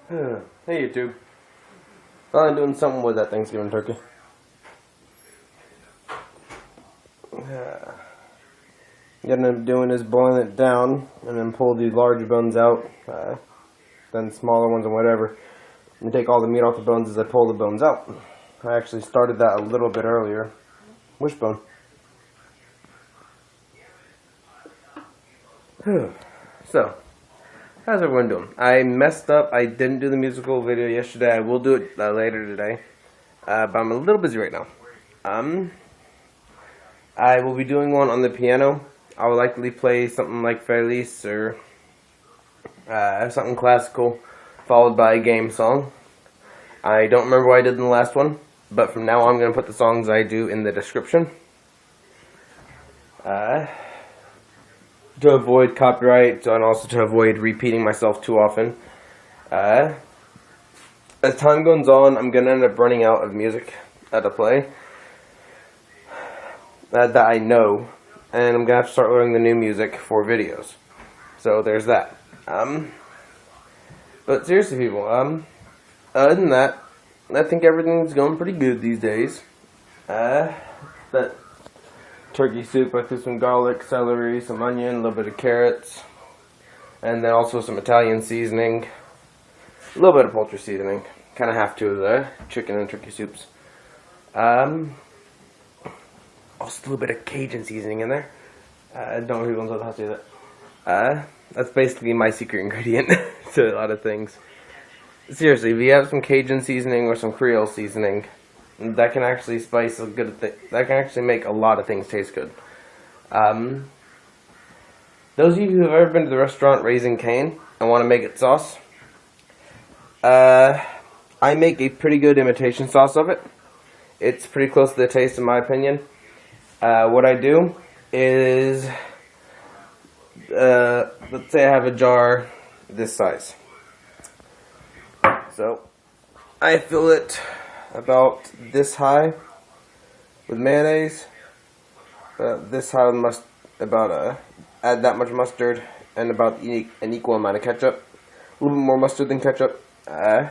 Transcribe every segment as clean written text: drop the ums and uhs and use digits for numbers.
Hey YouTube. I'm doing something with that Thanksgiving turkey. What I'm gonna doing is boiling it down and then pull the large bones out, then smaller ones and whatever, and take all the meat off the bones as I pull the bones out. I actually started that a little bit earlier. Which bone? So, how's everyone doing? I messed up. I didn't do the musical video yesterday. I will do it later today. But I'm a little busy right now. I will be doing one on the piano. I will likely play something like Feliz or something classical, followed by a game song. I don't remember what I did in the last one, but from now on I'm going to put the songs I do in the description. To avoid copyright and also to avoid repeating myself too often. As time goes on, I'm going to end up running out of music to play that I know, and I'm going to have to start learning the new music for videos. So there's that. But seriously people, other than that, I think everything's going pretty good these days. That turkey soup, I threw some garlic, celery, some onion, a little bit of carrots, and then also some Italian seasoning, a little bit of poultry seasoning. Kind of have to with the chicken and turkey soups. Also a little bit of Cajun seasoning in there. I don't know who knows how to do that. That's basically my secret ingredient to a lot of things. Seriously, if you have some Cajun seasoning or some Creole seasoning, that can actually spice a good thing. That can actually make a lot of things taste good. Those of you who have ever been to the restaurant Raising Cane and want to make it sauce, I make a pretty good imitation sauce of it. It's pretty close to the taste in my opinion. What I do is, let's say I have a jar this size. So, I fill it about this high with mayonnaise, this high with add that much mustard, and about an equal amount of ketchup. A little bit more mustard than ketchup. And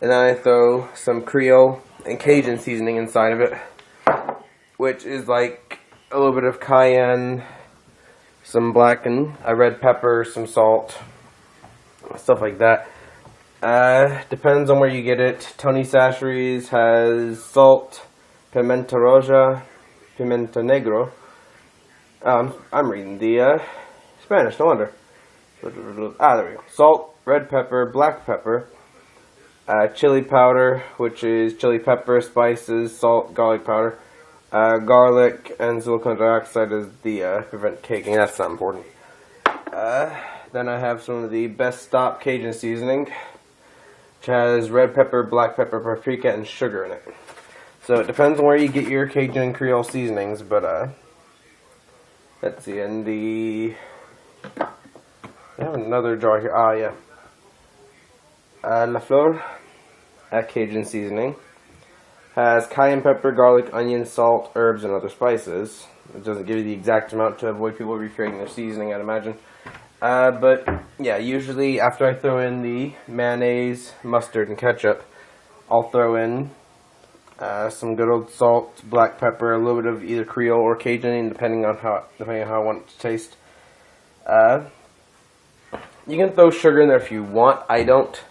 then I throw some Creole and Cajun seasoning inside of it, which is like a little bit of cayenne, some black and red pepper, some salt, stuff like that. Depends on where you get it. Tony Chachere's has salt, pimenta roja, pimenta negro. I'm reading the Spanish, no wonder. There we go. Salt, red pepper, black pepper, chili powder, which is chili pepper, spices, salt, garlic powder, garlic, and silicon dioxide is the prevent caking. That's not important. Then I have some of the Best Stop Cajun seasoning, which has red pepper, black pepper, paprika, and sugar in it. So it depends on where you get your Cajun and Creole seasonings, but let's see, and I have another jar here, La Flor, Cajun seasoning, has cayenne pepper, garlic, onion, salt, herbs, and other spices. It doesn't give you the exact amount to avoid people recreating their seasoning, I'd imagine. But yeah, usually after I throw in the mayonnaise, mustard, and ketchup, I'll throw in some good old salt, black pepper, a little bit of either Creole or Cajun, depending on how I want it to taste. You can throw sugar in there if you want. I don't,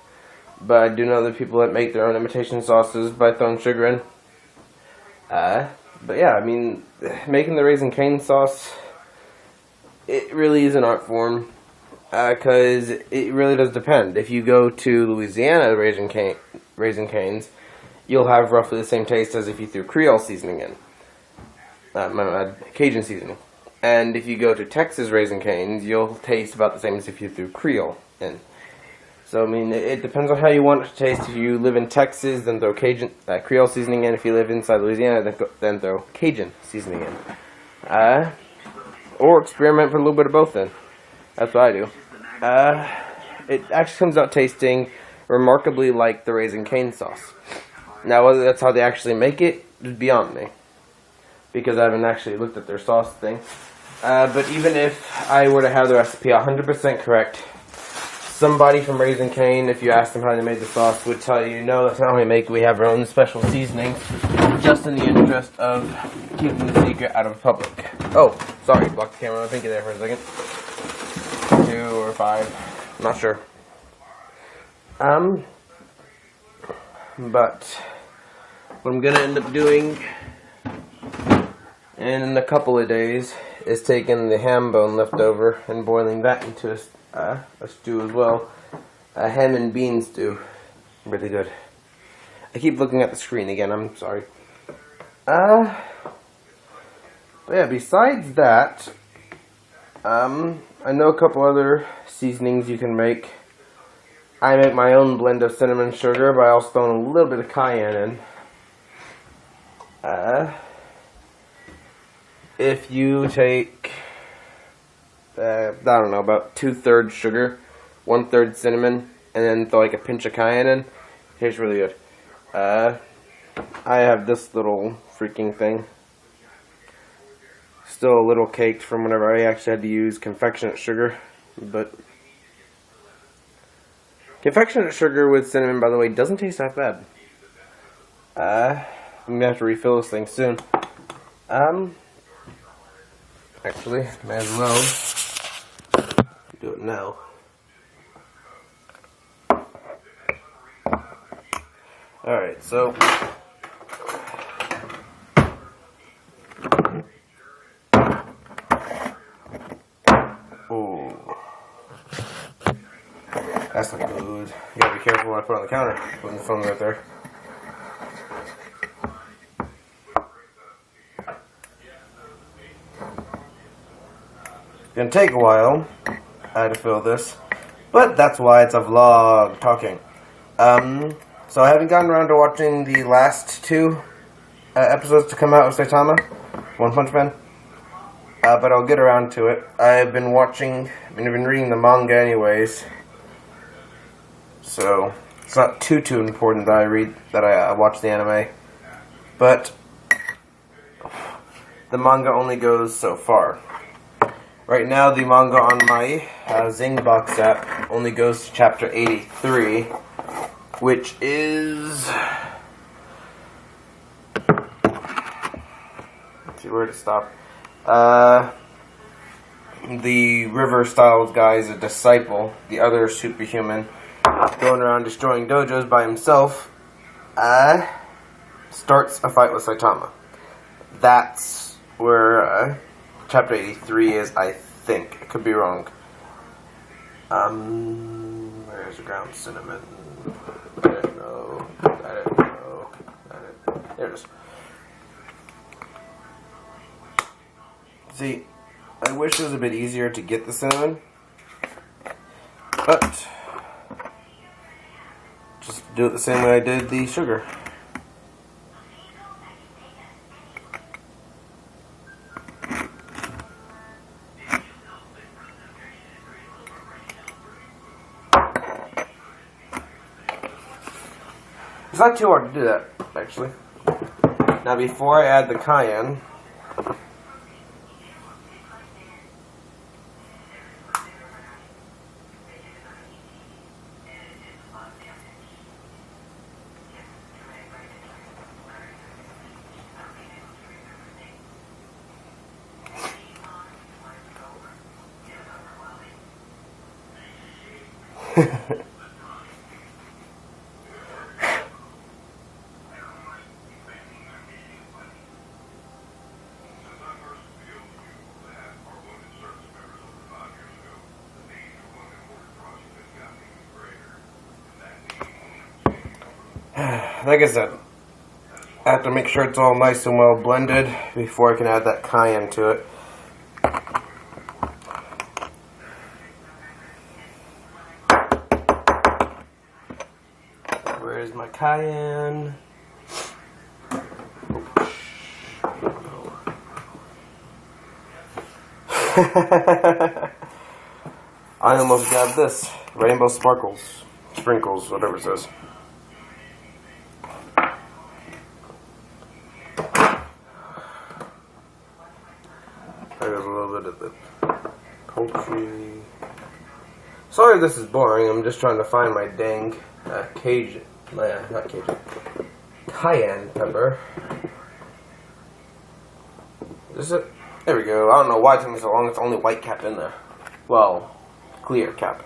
but I do know that people that make their own imitation sauces by throwing sugar in. But yeah, I mean, making the Raising Cane sauce, it really is an art form. Because it really does depend. If you go to Louisiana Raising Canes, you'll have roughly the same taste as if you threw Creole seasoning in. Cajun seasoning. And if you go to Texas Raising Canes, you'll taste about the same as if you threw Creole in. So, I mean, it depends on how you want it to taste. If you live in Texas, then throw Creole seasoning in. If you live inside Louisiana, then throw Cajun seasoning in. Or experiment for a little bit of both then. That's what I do. It actually comes out tasting remarkably like the Raising Cane sauce. Now, whether that's how they actually make it is beyond me, because I haven't actually looked at their sauce thing. But even if I were to have the recipe 100% correct, somebody from Raising Cane, if you asked them how they made the sauce, would tell you, no, that's not how we make it. We have our own special seasonings, just in the interest of keeping the secret out of the public. Oh, sorry, blocked the camera. Thank you there for a second. 2 or 5, not sure. But what I'm gonna end up doing in a couple of days is taking the ham bone left over and boiling that into a stew as well. A ham and bean stew. Really good. I keep looking at the screen again, I'm sorry. But yeah, besides that, I know a couple other seasonings you can make. I make my own blend of cinnamon sugar, but I also throw in a little bit of cayenne in. If you take, I don't know, about 2/3 sugar, 1/3 cinnamon, and then throw like a pinch of cayenne in, tastes really good. I have this little freaking thing. Still a little caked from whenever I actually had to use confectionate sugar, but confectionate sugar with cinnamon, by the way, doesn't taste that bad. I'm gonna have to refill this thing soon. Actually, may as well do it now. Alright, so ooh, that's not good. You gotta be careful when I put it on the counter. Putting the phone right there. It's gonna take a while to fill this, but that's why it's a vlog talking. So I haven't gotten around to watching the last 2 episodes to come out of Saitama, One Punch Man, but I'll get around to it. I've been reading the manga anyways, so it's not too important that I watch the anime, but the manga only goes so far. Right now, the manga on my Zingbox app only goes to chapter 83, which is... let's see where to stop. The River Styles guy is a disciple, the other superhuman, going around destroying dojos by himself, starts a fight with Saitama. That's where... chapter 83 is, I think. I could be wrong. Where's the ground cinnamon? I don't know. There it is. See, I wish it was a bit easier to get the cinnamon, but just do it the same way I did the sugar. It's not too hard to do that, actually. Now, before I add the cayenne, like I said, I have to make sure it's all nice and well blended before I can add that cayenne to it. Where's my cayenne? I almost got this. Rainbow sparkles. Sprinkles, whatever it says. There's a little bit of the poultry. Sorry if this is boring, I'm just trying to find my dang cayenne pepper. Is it? There we go. I don't know why it took me so long, it's only white cap in there. Well, clear cap.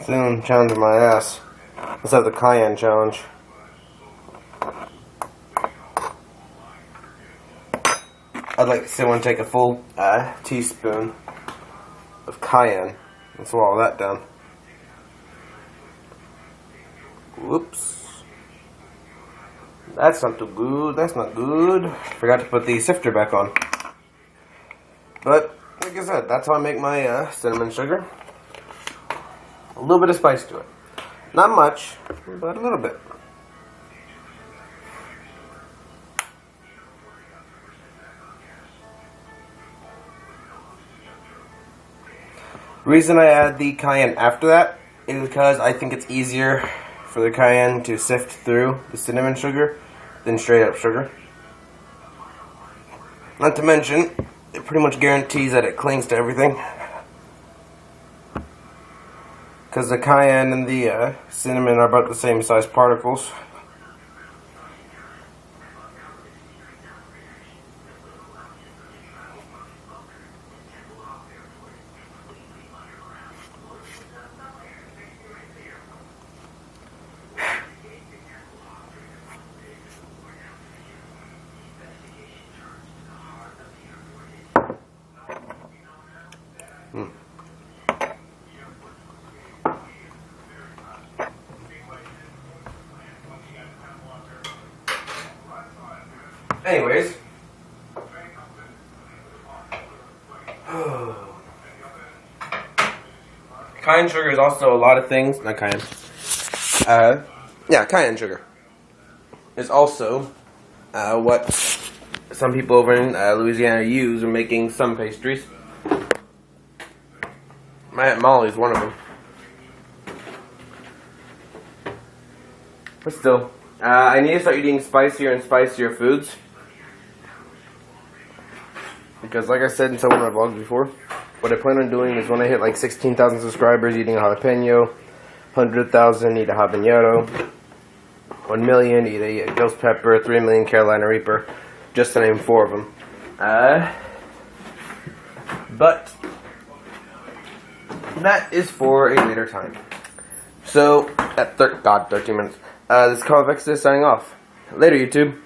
Soon, challenge my ass. Let's have the cayenne challenge. I'd like to see someone take a full teaspoon of cayenne and swallow that down. Whoops. That's not too good. That's not good. Forgot to put the sifter back on. But, like I said, that's how I make my cinnamon sugar. A little bit of spice to it. Not much, but a little bit. Reason I add the cayenne after that is because I think it's easier for the cayenne to sift through the cinnamon sugar than straight up sugar. Not to mention, it pretty much guarantees that it clings to everything. Because the cayenne and the cinnamon are about the same size particles. Anyways, cayenne sugar is also a lot of things. Not cayenne. Yeah, cayenne sugar is also what some people over in Louisiana use in making some pastries. My Aunt Molly's one of them. But still, I need to start eating spicier and spicier foods. Because like I said in some of my vlogs before, what I plan on doing is when I hit like 16,000 subscribers, eating a jalapeno, 100,000, eat a habanero, 1 million, eat a ghost pepper, 3 million Carolina Reaper, just to name 4 of them. But that is for a later time. So, at 13 minutes. This is Carl Vexus signing off. Later, YouTube.